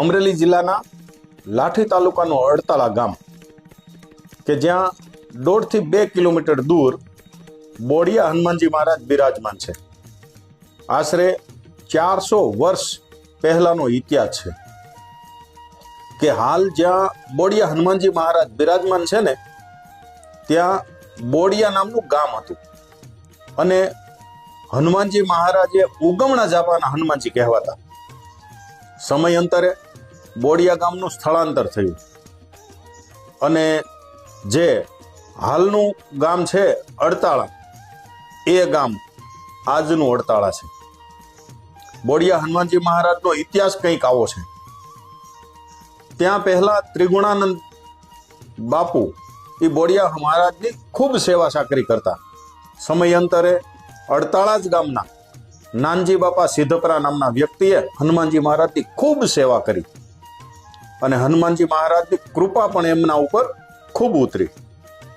અમરેલી જિલ્લાના લાઠી તાલુકાનું અડતાળા ગામ કે જ્યાં 1.5 થી 2 કિલોમીટર દૂર બોડિયા હનુમાનજી મહારાજ બિરાજમાન છે. આશરે 400 વર્ષ પહેલાનો ઇતિહાસ છે કે હાલ જ્યાં બોડિયા હનુમાનજી મહારાજ બિરાજમાન છે ને ત્યાં બોડિયા નામનું ગામ હતું અને હનુમાનજી મહારાજ એ ઉગમણા જાપાના હનુમાનજી કહેવાતા. સમયાંતરે બોડિયા ગામનું સ્થળાંતર થયું અને જે હાલનું ગામ છે અડતાળા, એ ગામ આજનું અડતાળા છે. બોડિયા હનુમાનજી મહારાજનો ઇતિહાસ કંઈક આવો છે. ત્યાં પહેલા ત્રિગુણાનંદ બાપુ એ બોડિયા મહારાજની ખૂબ સેવા સાકરી કરતા. સમયાંતરે અડતાળા જ ગામના નાનજી બાપા સિદ્ધપરા નામના વ્યક્તિએ હનુમાનજી મહારાજની ખૂબ સેવા કરી અને હનુમાનજી મહારાજની કૃપા પણ એમના ઉપર ખૂબ ઉતરી.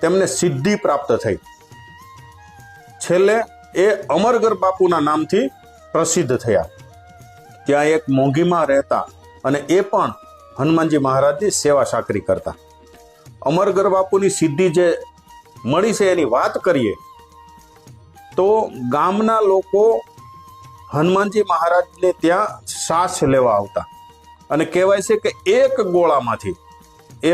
તેમને સિદ્ધિ પ્રાપ્ત થઈ. છેલ્લે એ અમરગર બાપુના નામથી પ્રસિદ્ધ થયા. ત્યાં એક મોંઘીમાં રહેતા અને એ પણ હનુમાનજી મહારાજની સેવા સાકરી કરતા. અમરગર બાપુની સિદ્ધિ જે મળી છે એની વાત કરીએ તો ગામના લોકો હનુમાનજી મહારાજને ત્યાં શ્વાસ લેવા આવતા અને કહેવાય છે કે એક ગોળામાંથી એ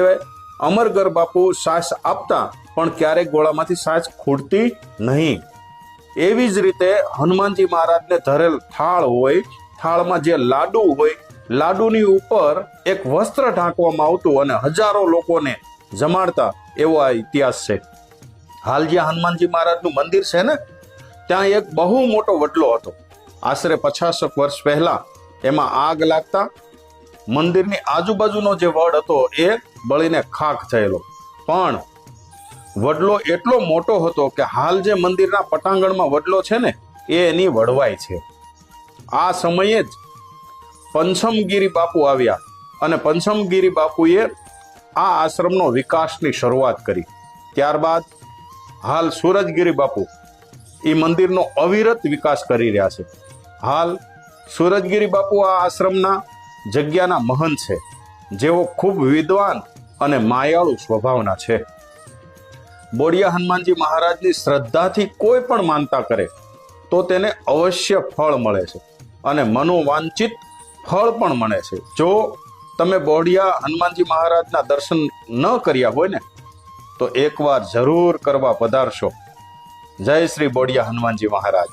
અમરગર બાપુ શ્વાસ આપતા પણ ક્યારેક ગોળામાંથી શ્વાસ ખૂટતી નહીં. એવી જ રીતે હનુમાનજી મહારાજને ધરેલ થાળ હોય, થાળમાં જે લાડુ હોય, લાડુની ઉપર એક વસ્ત્ર ઢાંકવામાં આવતું અને હજારો લોકોને જમાડતા, એવો આ ઇતિહાસ છે. હાલ જ્યાં હનુમાનજી મહારાજનું મંદિર છે ને ત્યાં એક બહુ મોટો વડલો હતો. આશરે 50 વર્ષ પહેલા એમાં આગ લાગતા મંદિરની આજુબાજુનો જે વડ હતો એ બળીને ખાખ થયેલો. પણ વડલો એટલો મોટો હતો કે હાલ જે મંદિરના પટાંગણમાં વડલો છે ને એ એની વડવાઈ છે. આ સમયે જ પંચમગીરી બાપુ આવ્યા અને પંચમગીરી બાપુએ આ આશ્રમનો વિકાસની શરૂઆત કરી. ત્યારબાદ હાલ સૂરજગીરી બાપુ એ મંદિરનો અવિરત વિકાસ કરી રહ્યા છે. હાલ સૂરજગીરી બાપુ આ આશ્રમના જગ્યાના મહંત છે, જેઓ ખૂબ વિદ્વાન અને માયાળુ સ્વભાવના છે. બોડિયા હનુમાનજી મહારાજની શ્રદ્ધાથી કોઈ પણ માનતા કરે તો તેને અવશ્ય ફળ મળે છે અને મનોવાંછિત ફળ પણ મળે છે. જો તમે બોડિયા હનુમાનજી મહારાજના દર્શન ન કર્યા હોય ને તો એકવાર જરૂર કરવા પધારશો. જય શ્રી બોડિયા હનુમાનજી મહારાજ.